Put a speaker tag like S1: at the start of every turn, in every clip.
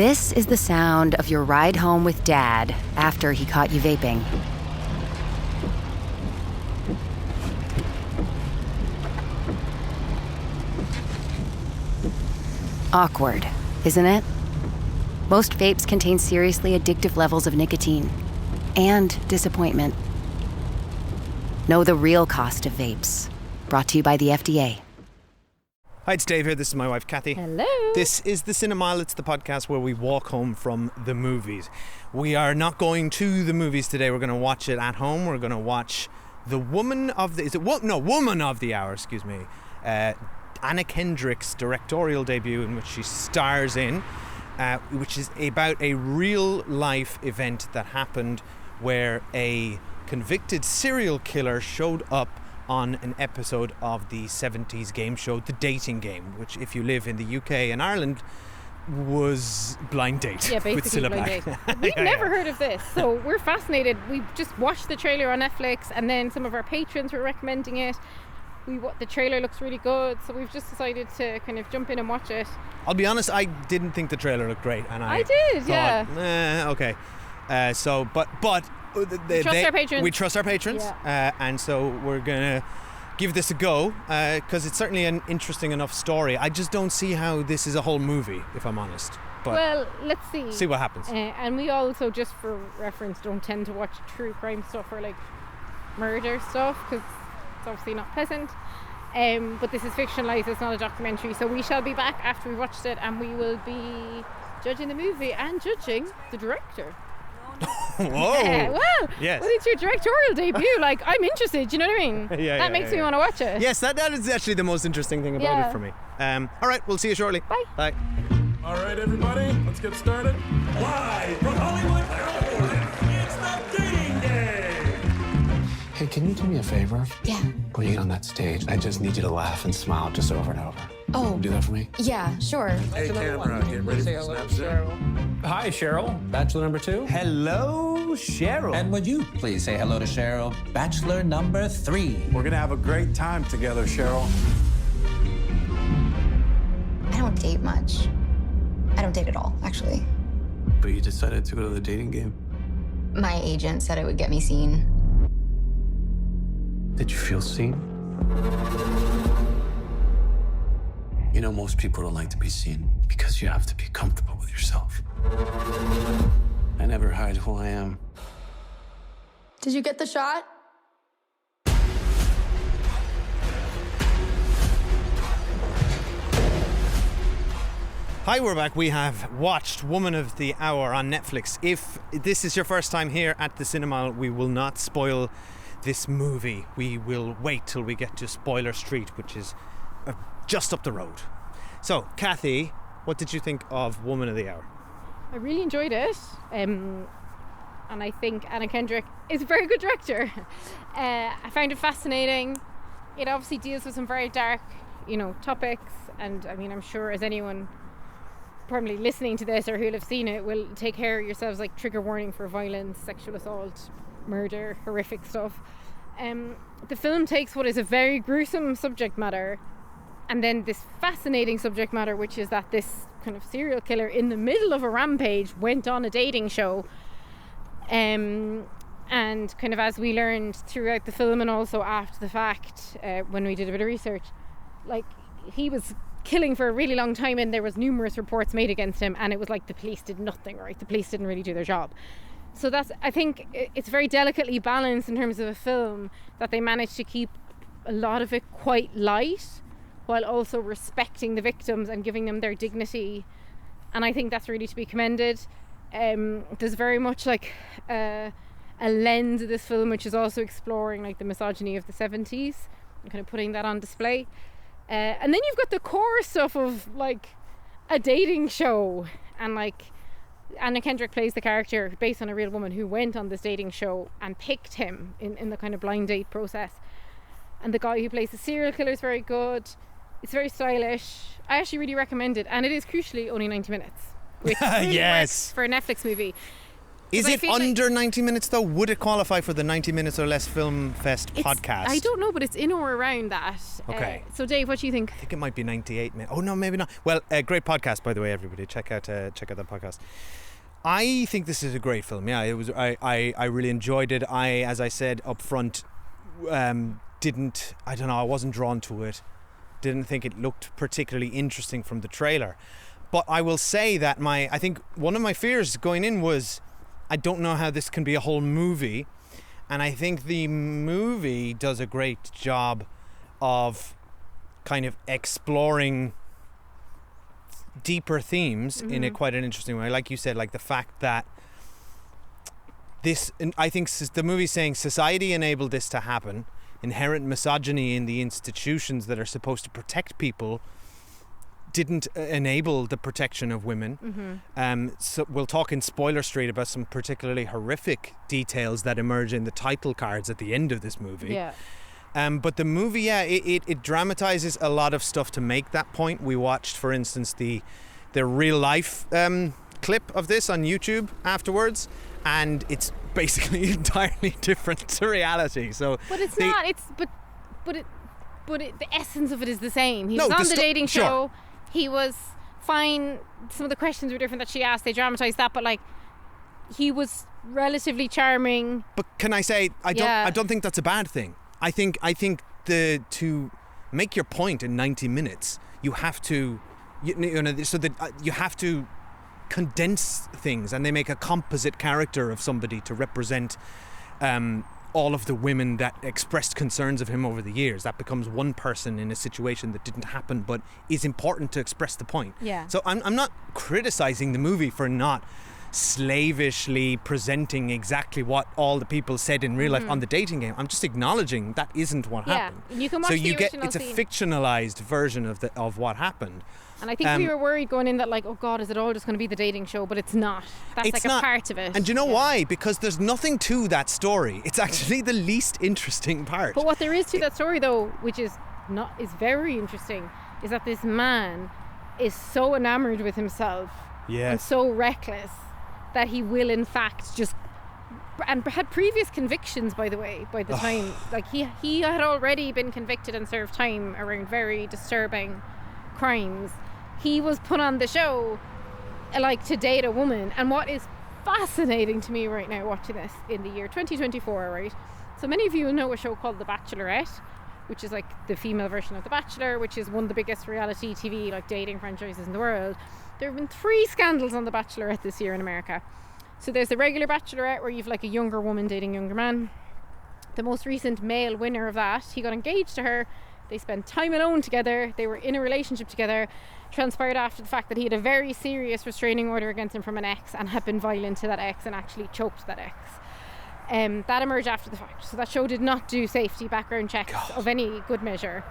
S1: This is the sound of your ride home with Dad after he caught you vaping. Awkward, isn't it? Most vapes contain seriously addictive levels of nicotine and disappointment. Know the real cost of vapes. Brought to you by the FDA.
S2: Hi, it's Dave here. This is my wife, Kathy.
S3: Hello.
S2: This is the Cinemile. It's the podcast where we walk home from the movies. We are not going to the movies today. We're going to watch it at home. We're going to watch Woman of the Hour, excuse me. Anna Kendrick's directorial debut, in which she stars in, which is about a real life event that happened where a convicted serial killer showed up on an episode of the 70s game show The Dating Game, which, if you live in the UK and Ireland, was Blind Date.
S3: Yeah, basically
S2: with Cilla
S3: Blind
S2: Black.
S3: Date. We've never heard of this, so we're fascinated. We just watched the trailer on Netflix, and then some of our patrons were recommending it. The trailer looks really good, so we've just decided to kind of jump in and watch it.
S2: I'll be honest, I didn't think the trailer looked great, and I
S3: did,
S2: thought,
S3: yeah.
S2: Okay.
S3: We trust our patrons.
S2: We trust our patrons,
S3: yeah.
S2: And so we're gonna give this a go because it's certainly an interesting enough story. I just don't see how this is a whole movie, if I'm honest. But
S3: well, let's see.
S2: See what happens.
S3: And we also, just for reference, don't tend to watch true crime stuff or like murder stuff because it's obviously not pleasant. But this is fictionalized, it's not a documentary, so we shall be back after we've watched it, and we will be judging the movie and judging the director.
S2: Whoa!
S3: Well,
S2: yes.
S3: Well, it's your directorial debut. Like, I'm interested. You know what I mean? That makes me want to watch it.
S2: Yes, that is actually the most interesting thing about it for me. All right, we'll see you shortly.
S3: Bye.
S2: Bye.
S4: All right, everybody, let's get started. Live from Hollywood, California, it's the Dating Game.
S5: Hey, can you do me a favor?
S6: Yeah.
S5: When you get on that stage, I just need you to laugh and smile just over and over.
S6: Oh.
S5: Do that for me?
S6: Yeah, sure.
S4: Hey, camera, get ready for snaps there.
S7: Hi, Cheryl. Bachelor number 2.
S8: Hello, Cheryl.
S7: And would you please say hello to Cheryl, Bachelor number 3.
S4: We're gonna have a great time together, Cheryl.
S6: I don't date much. I don't date at all, actually.
S5: But you decided to go to the dating game.
S6: My agent said it would get me seen.
S5: Did you feel seen? You know, most people don't like to be seen because you have to be comfortable with yourself. I never hide who I am.
S6: Did you get the shot?
S2: Hi, we're back. We have watched Woman of the Hour on Netflix. If this is your first time here at the Cinemile, we will not spoil this movie. We will wait till we get to Spoiler Street, which is just up the road. So, Kathy, what did you think of Woman of the Hour?
S3: I really enjoyed it. And I think Anna Kendrick is a very good director. I found it fascinating. It obviously deals with some very dark, topics. And I mean, I'm sure as anyone probably listening to this or who'll have seen it will take care of yourselves, like trigger warning for violence, sexual assault, murder, horrific stuff. The film takes what is a very gruesome subject matter and then this fascinating subject matter, which is that this kind of serial killer in the middle of a rampage went on a dating show, and kind of as we learned throughout the film and also after the fact, when we did a bit of research, like he was killing for a really long time and there was numerous reports made against him, and it was like the police did nothing right. The police didn't really do their job. So I think it's very delicately balanced in terms of a film, that they managed to keep a lot of it quite light while also respecting the victims and giving them their dignity, and I think that's really to be commended. There's very much like a lens of this film which is also exploring like the misogyny of the 70s and kind of putting that on display, and then you've got the core stuff of like a dating show, and like Anna Kendrick plays the character based on a real woman who went on this dating show and picked him in the kind of blind date process. And the guy who plays the serial killer is very good. It's very stylish. I actually really recommend it, and it is crucially only 90 minutes, which really
S2: Yes.
S3: works for a Netflix movie.
S2: Is
S3: 'Cause I
S2: it
S3: feel like-
S2: under 90 minutes though? Would it qualify for the 90 Minutes or Less Film Fest podcast?
S3: I don't know, but it's in or around that.
S2: Okay.
S3: So Dave, what do you think?
S2: I think it might be 98 minutes. Oh no, maybe not. Well, great podcast by the way, everybody. Check out that podcast. I think this is a great film. Yeah, it was. I really enjoyed it. As I said up front, didn't. I don't know. I wasn't drawn to it. Didn't think it looked particularly interesting from the trailer. But I will say that I think one of my fears going in was, I don't know how this can be a whole movie, and I think the movie does a great job of kind of exploring deeper themes in a quite an interesting way. Like you said, like the fact that I think the movie's saying society enabled this to happen. Inherent misogyny in the institutions that are supposed to protect people didn't enable the protection of women. So we'll talk in Spoiler Street about some particularly horrific details that emerge in the title cards at the end of this movie.
S3: Yeah.
S2: But the movie, it dramatizes a lot of stuff to make that point. We watched, for instance, the real life clip of this on YouTube afterwards, and it's basically entirely different to reality. So,
S3: But it's not. It's but the essence of it is the same. He
S2: No,
S3: was on
S2: the
S3: the dating
S2: sure.
S3: show. He was fine. Some of the questions were different that she asked. They dramatized that, but like, he was relatively charming.
S2: But can I say, I don't think that's a bad thing. I think to make your point in 90 minutes, you have to, you have to condense things, and they make a composite character of somebody to represent all of the women that expressed concerns of him over the years. That becomes one person in a situation that didn't happen, but is important to express the point.
S3: Yeah.
S2: So I'm not criticizing the movie for not slavishly presenting exactly what all the people said in real life on the dating game. I'm just acknowledging that isn't what happened.
S3: You can watch
S2: so
S3: the
S2: you get
S3: original
S2: it's a
S3: scene.
S2: fictionalized version of what happened.
S3: And I think we were worried going in that, like, oh God, is it all just going to be the dating show? But it's not. That's
S2: It's
S3: like
S2: not.
S3: a part of it.
S2: And do you know why? Because there's nothing to that story. It's actually the least interesting part.
S3: But what there is to that story, though, which is very interesting, is that this man is so enamored with himself and so reckless that he will, in fact, just, and had previous convictions, by the way, by the time, like he had already been convicted and served time around very disturbing crimes. He was put on the show like to date a woman. And what is fascinating to me right now watching this in the year 2024, right? So many of you know a show called The Bachelorette, which is like the female version of The Bachelor, which is one of the biggest reality TV like dating franchises in the world. There have been 3 scandals on The Bachelorette this year in America. So there's the regular Bachelorette, where you've like a younger woman dating a younger man. The most recent male winner of that, he got engaged to her. They spent time alone together. They were in a relationship together. Transpired after the fact that he had a very serious restraining order against him from an ex, and had been violent to that ex and actually choked that ex. That emerged after the fact. So that show did not do safety background checks of any good measure.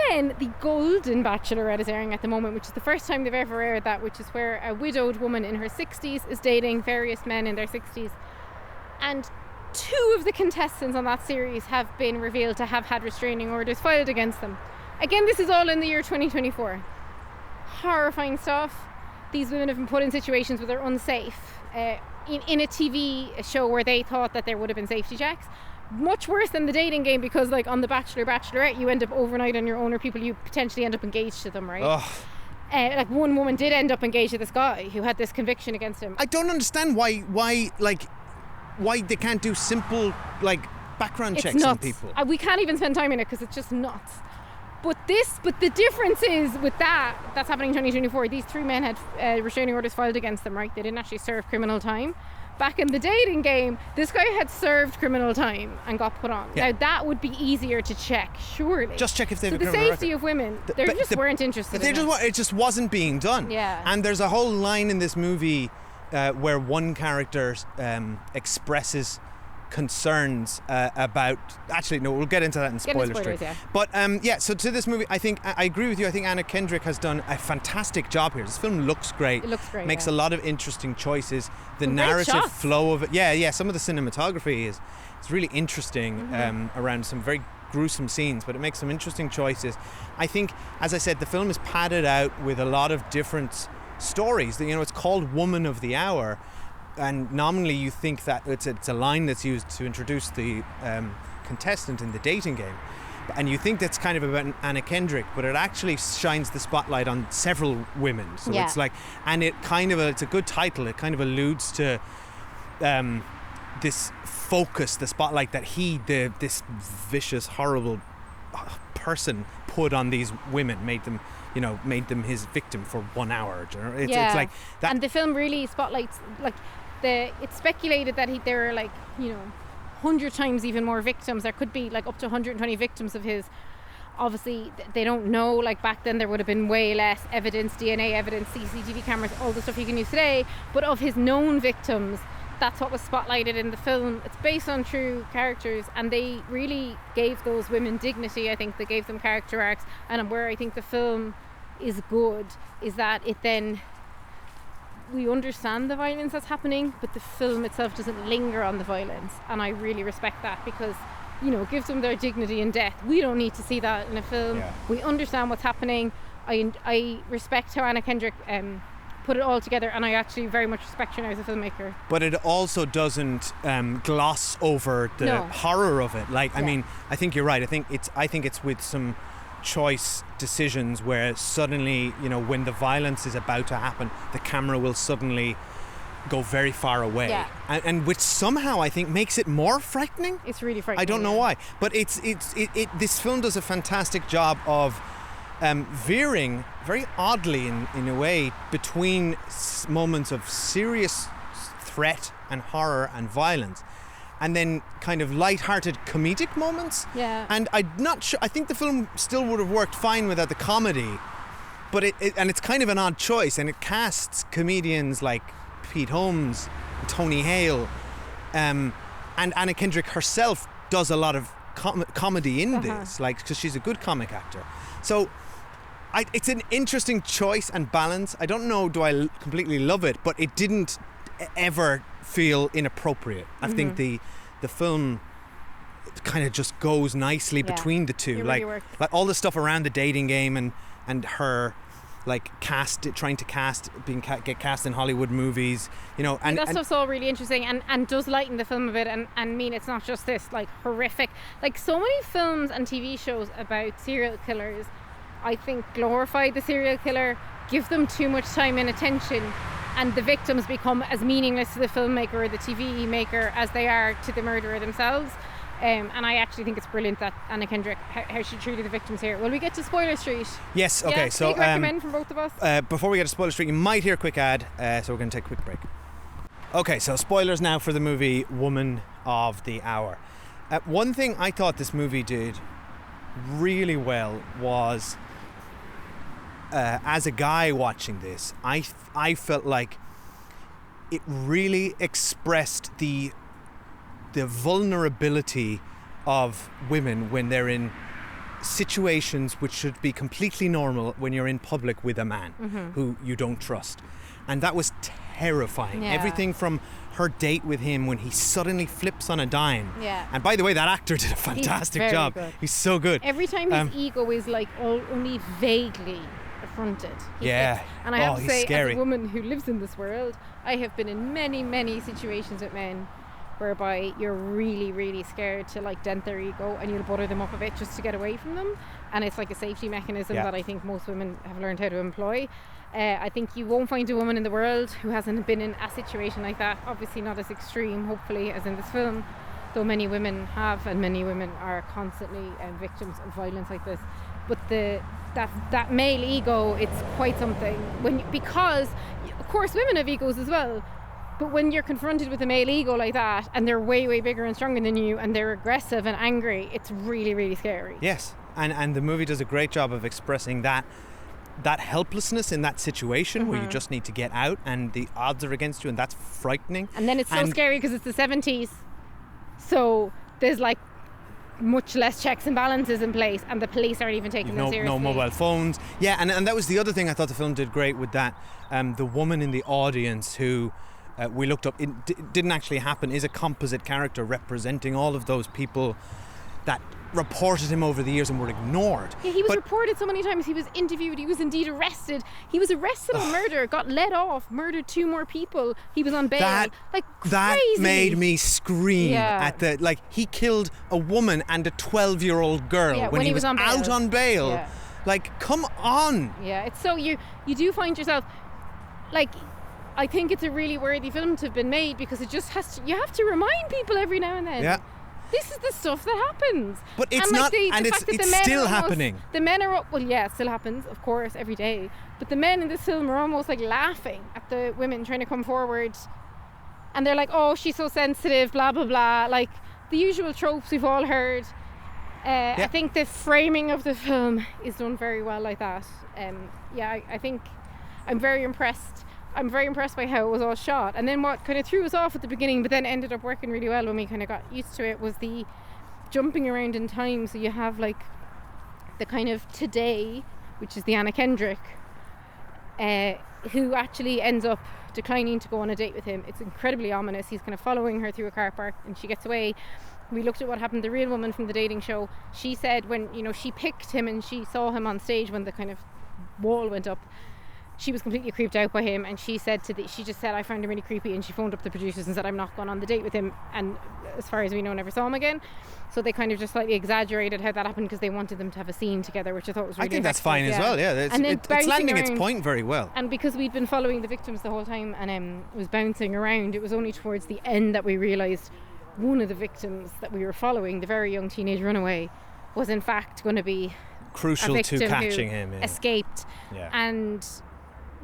S3: Then the Golden Bachelorette is airing at the moment, which is the first time they've ever aired that, which is where a widowed woman in her 60s is dating various men in their 60s. And 2 of the contestants on that series have been revealed to have had restraining orders filed against them. Again, this is all in the year 2024. Horrifying stuff. These women have been put in situations where they're unsafe. In a TV show where they thought that there would have been safety checks. Much worse than the dating game, because like on The Bachelor, Bachelorette, you end up overnight on your own, or people you potentially end up engaged to them, right? Like one woman did end up engaged to this guy who had this conviction against him.
S2: I don't understand why they can't do simple like background checks on people.
S3: We can't even spend time in it because it's just nuts. But the difference is with that's happening in 2024. These 3 men had restraining orders filed against them, right? They didn't actually serve criminal time. Back in the dating game, this guy had served criminal time and got put on. Now that would be easier to check, surely.
S2: Just check if they have a
S3: the
S2: criminal
S3: safety
S2: record.
S3: of women, they just weren't interested in it.
S2: It just wasn't being done.
S3: Yeah.
S2: And there's a whole line in this movie where one character expresses concerns about, actually no, we'll get into that in spoilers,
S3: yeah.
S2: But so to this movie, I think I agree with you. I think Anna Kendrick has done a fantastic job here. This film looks great.
S3: It looks great,
S2: makes a lot of interesting choices. The
S3: Some great
S2: narrative
S3: shots.
S2: flow of it, some of the cinematography is really interesting around some very gruesome scenes, but it makes some interesting choices. I think, as I said, the film is padded out with a lot of different stories. It's called Woman of the Hour. nominally you think that it's a line that's used to introduce the contestant in the dating game, and you think that's kind of about Anna Kendrick, but it actually shines the spotlight on several women. So it's like, and it's a good title. It kind of alludes to this focus, the spotlight that this vicious, horrible person put on these women, made them his victim for 1 hour. It's like that.
S3: And the film really spotlights, like, it's speculated that there are, like, 100 times even more victims. There could be like up to 120 victims of his. Obviously they don't know, like back then there would have been way less evidence, DNA evidence, CCTV cameras, all the stuff you can use today, but of his known victims, that's what was spotlighted in the film. It's based on true characters, and they really gave those women dignity. I think they gave them character arcs, and where I think the film is good is that it then, we understand the violence that's happening, but the film itself doesn't linger on the violence, and I really respect that, because it gives them their dignity in death. We don't need to see that in a film. We understand what's happening. I respect how Anna Kendrick put it all together, and I actually very much respect her now as a filmmaker.
S2: But it also doesn't gloss over the horror of it. Like, I mean, I think you're right. I think it's with some choice decisions where suddenly, when the violence is about to happen, the camera will suddenly go very far away, and which somehow I think makes it more frightening.
S3: It's really frightening.
S2: I don't know why, but this film does a fantastic job of veering very oddly in a way between moments of serious threat and horror and violence, and then kind of light-hearted comedic moments. And I'm not sure, I think the film still would have worked fine without the comedy, but it's kind of an odd choice, and it casts comedians like Pete Holmes, Tony Hale, and Anna Kendrick herself does a lot of comedy in this, like, because she's a good comic actor. So it's an interesting choice and balance. I don't know, do I completely love it, but it didn't ever feel inappropriate. I think the film kind of just goes nicely between the two.
S3: It really works.
S2: Like all the stuff around the dating game and her like trying to get cast in Hollywood movies, and
S3: that stuff's all really interesting and does lighten the film a bit, and mean it's not just this like horrific, like so many films and TV shows about serial killers, I think, glorify the serial killer, give them too much time and attention, and the victims become as meaningless to the filmmaker or the TV maker as they are to the murderer themselves. And I actually think it's brilliant that Anna Kendrick, how she treated the victims here. Will we get to Spoiler Street?
S2: Yes, okay.
S3: Yeah,
S2: so
S3: recommend from both of us.
S2: Before we get to Spoiler Street, you might hear a quick ad, so we're going to take a quick break. Okay, so spoilers now for the movie Woman of the Hour. One thing I thought this movie did really well was, as a guy watching this, I felt like it really expressed the vulnerability of women when they're in situations which should be completely normal when you're in public with a man who you don't trust. And that was terrifying. Everything from her date with him when he suddenly flips on a dime. And by the way, that actor did a fantastic job.
S3: Good.
S2: He's so good.
S3: Every time his ego is like only vaguely affronted. And I have to say,
S2: scary.
S3: as a woman who lives in this world, I have been in many, many situations with men whereby you're really, really scared to like dent their ego, and you'll butter them up a bit just to get away from them, and it's like a safety mechanism that I think most women have learned how to employ. I think you won't find a woman in the world who hasn't been in a situation like that, obviously not as extreme, hopefully, as in this film, though many women have, and many women are constantly victims of violence like this. But that male ego, it's quite something, because of course women have egos as well. But when you're confronted with a male ego like that, and they're way, way bigger and stronger than you, and they're aggressive and angry, it's really, really scary.
S2: Yes, and the movie does a great job of expressing that helplessness in that situation where you just need to get out, and the odds are against you, and that's frightening.
S3: And then it's so scary because it's the 70s, so there's like much less checks and balances in place, and the police aren't even taking them seriously.
S2: No mobile phones. Yeah, and that was the other thing I thought the film did great with that. The woman in the audience who we looked up, it didn't actually happen, is a composite character representing all of those people that reported him over the years and were ignored.
S3: Yeah, he was
S2: But
S3: reported so many times. He was interviewed. He was indeed arrested. He was arrested on murder, got let off, murdered 2 more people. He was on bail.
S2: that
S3: Crazy.
S2: made me scream
S3: Yeah.
S2: at the, like, he killed a woman and a 12-year-old girl
S3: Yeah,
S2: when he was
S3: on bail.
S2: out on bail.
S3: Yeah.
S2: Like, come on.
S3: Yeah, it's so you do find yourself, like, I think it's a really worthy film to have been made because it just has to, you have to remind people every now and then.
S2: Yeah.
S3: This is the stuff that happens.
S2: But it's
S3: and, like,
S2: not, and
S3: the
S2: it's
S3: fact that the
S2: it's
S3: men
S2: still
S3: are almost-
S2: happening.
S3: The men are, well, yeah, it still happens, of course, every day. But the men in this film are almost like laughing at the women trying to come forward. And they're like, oh, she's so sensitive, blah, blah, blah. Like, the usual tropes we've all heard. I think the framing of the film is done very well like that. I think I'm very impressed. I'm very impressed by how it was all shot. And then what kind of threw us off at the beginning, but then ended up working really well when we kind of got used to it, was the jumping around in time. So you have like the kind of today, which is the Anna Kendrick, who actually ends up declining to go on a date with him. It's incredibly ominous. He's kind of following her through a car park and she gets away. We looked at what happened. The real woman from the dating show, she said when, you know, she picked him and she saw him on stage when the kind of wall went up, she was completely creeped out by him, and she said she just said, I found him really creepy, and she phoned up the producers and said, I'm not going on the date with him, and as far as we know, never saw him again. So they kind of just slightly exaggerated how that happened because they wanted them to have a scene together, which I thought was really
S2: I think that's
S3: effective,
S2: fine as well, yeah. It's landing its point very well.
S3: And because we'd been following the victims the whole time and it was bouncing around, it was only towards the end that we realised one of the victims that we were following, the very young teenage runaway, was in fact going to be
S2: Crucial
S3: a
S2: to
S3: victim
S2: catching
S3: who
S2: him. Yeah.
S3: escaped.
S2: Yeah.
S3: And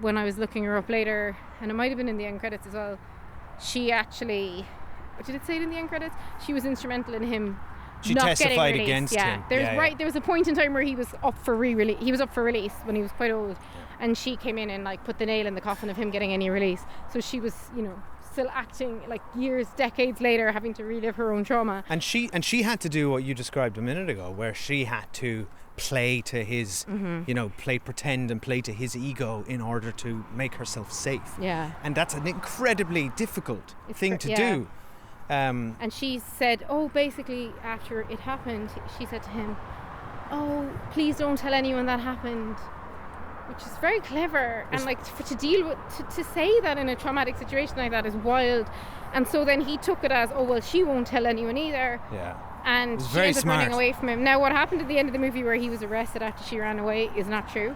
S3: when I was looking her up later, and it might have been in the end credits as well, she actually, what did it say in the end credits? She was instrumental in him.
S2: She
S3: not
S2: testified
S3: getting
S2: against
S3: yeah.
S2: him.
S3: There's
S2: Yeah.
S3: There was a point in time where he was up for re-release. He was up for release when he was quite old, and she came in and like put the nail in the coffin of him getting any release. So she was, you know, still acting like years, decades later, having to relive her own trauma.
S2: And she had to do what you described a minute ago, where she had to play to his, you know, pretend and play to his ego in order to make herself safe.
S3: Yeah.
S2: And that's an incredibly difficult thing to
S3: yeah.
S2: do.
S3: And she said, oh, basically after it happened, she said to him, oh, please don't tell anyone that happened, which is very clever. And like to deal with, to say that in a traumatic situation like that is wild. And so then he took it as, oh, well, she won't tell anyone either.
S2: Yeah.
S3: And she
S2: very
S3: ended up
S2: smart.
S3: running away from him. Now, what happened at the end of the movie where he was arrested after she ran away is not true,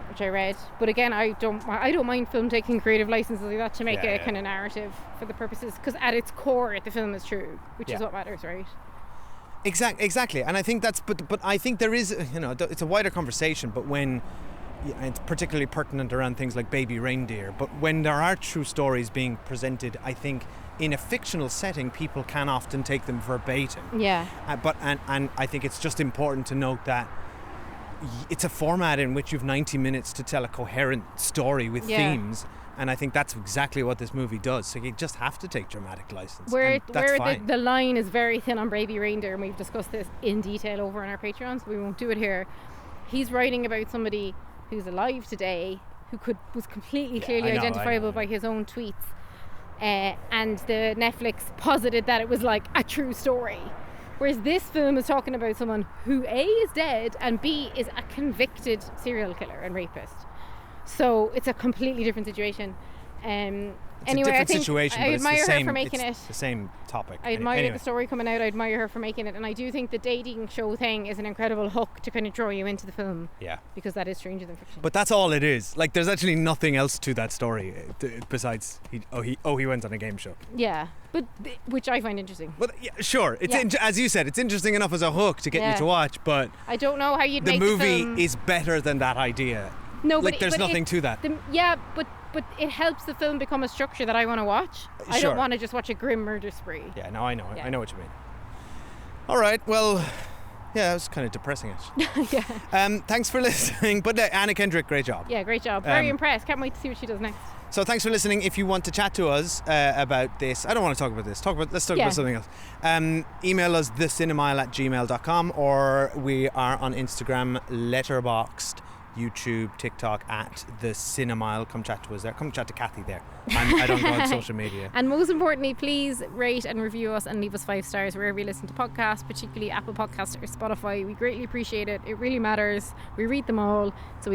S3: which I read. But again, I don't mind film taking creative licenses like that to make a kind of narrative for the purposes, because at its core, the film is true, which is what matters, right?
S2: Exactly. And I think that's, but I think there is, you know, it's a wider conversation, but when, it's particularly pertinent around things like Baby Reindeer, but when there are true stories being presented, I think in a fictional setting, people can often take them verbatim.
S3: Yeah.
S2: And I think it's just important to note that it's a format in which you've 90 minutes to tell a coherent story with themes. And I think that's exactly what this movie does. So you just have to take dramatic license.
S3: Where
S2: fine.
S3: the line is very thin on Baby Reindeer, and we've discussed this in detail over on our Patreon, so we won't do it here. He's writing about somebody who's alive today who was completely clearly identifiable by his own tweets. And the Netflix posited that it was like a true story. Whereas this film is talking about someone who A, is dead, and B, is a convicted serial killer and rapist. So it's a completely different situation.
S2: It's
S3: Anyway,
S2: a different
S3: I think
S2: situation,
S3: I
S2: but
S3: admire
S2: it's the same,
S3: her for making
S2: it's
S3: it.
S2: the same topic.
S3: I admire
S2: Anyway.
S3: the story coming out. I admire her for making it, and I do think the dating show thing is an incredible hook to kind of draw you into the film.
S2: Yeah.
S3: Because that is stranger than fiction.
S2: But that's all it is. Like, there's actually nothing else to that story besides he went on a game show.
S3: Yeah, but which I find interesting.
S2: But yeah, sure, it's as you said, it's interesting enough as a hook to get you to watch. But
S3: I don't know how you'd
S2: the
S3: make
S2: movie
S3: the film.
S2: is better than that idea.
S3: No,
S2: like there's nothing to that.
S3: But it helps the film become a structure that I want to watch. I
S2: Sure.
S3: don't want to just watch a grim murder spree.
S2: Yeah, no, I know.
S3: Yeah.
S2: I know what you mean. All right, well, yeah, it was kind of depressing, actually.
S3: Yeah.
S2: Thanks for listening. But Anna Kendrick, great job.
S3: Yeah, great job. Very impressed. Can't wait to see what she does next.
S2: So thanks for listening. If you want to chat to us about this, I don't want to talk about this. Let's talk about something else. Email us thecinemile@gmail.com, or we are on Instagram, letterboxed YouTube, TikTok at the Cinemile. Come chat to us there. Come chat to Kathy there. I don't go on social media.
S3: And most importantly, please rate and review us and leave us 5 stars wherever you listen to podcasts, particularly Apple Podcasts or Spotify. We greatly appreciate it. It really matters. We read them all, so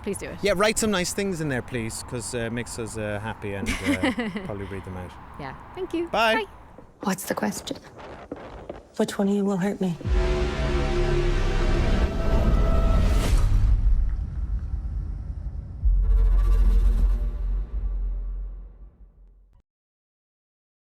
S3: please do it.
S2: Yeah, write some nice things in there, please, because it makes us happy, and probably read them out.
S3: Yeah. Thank you.
S2: Bye.
S6: What's the question?
S9: Which one of you will hurt me?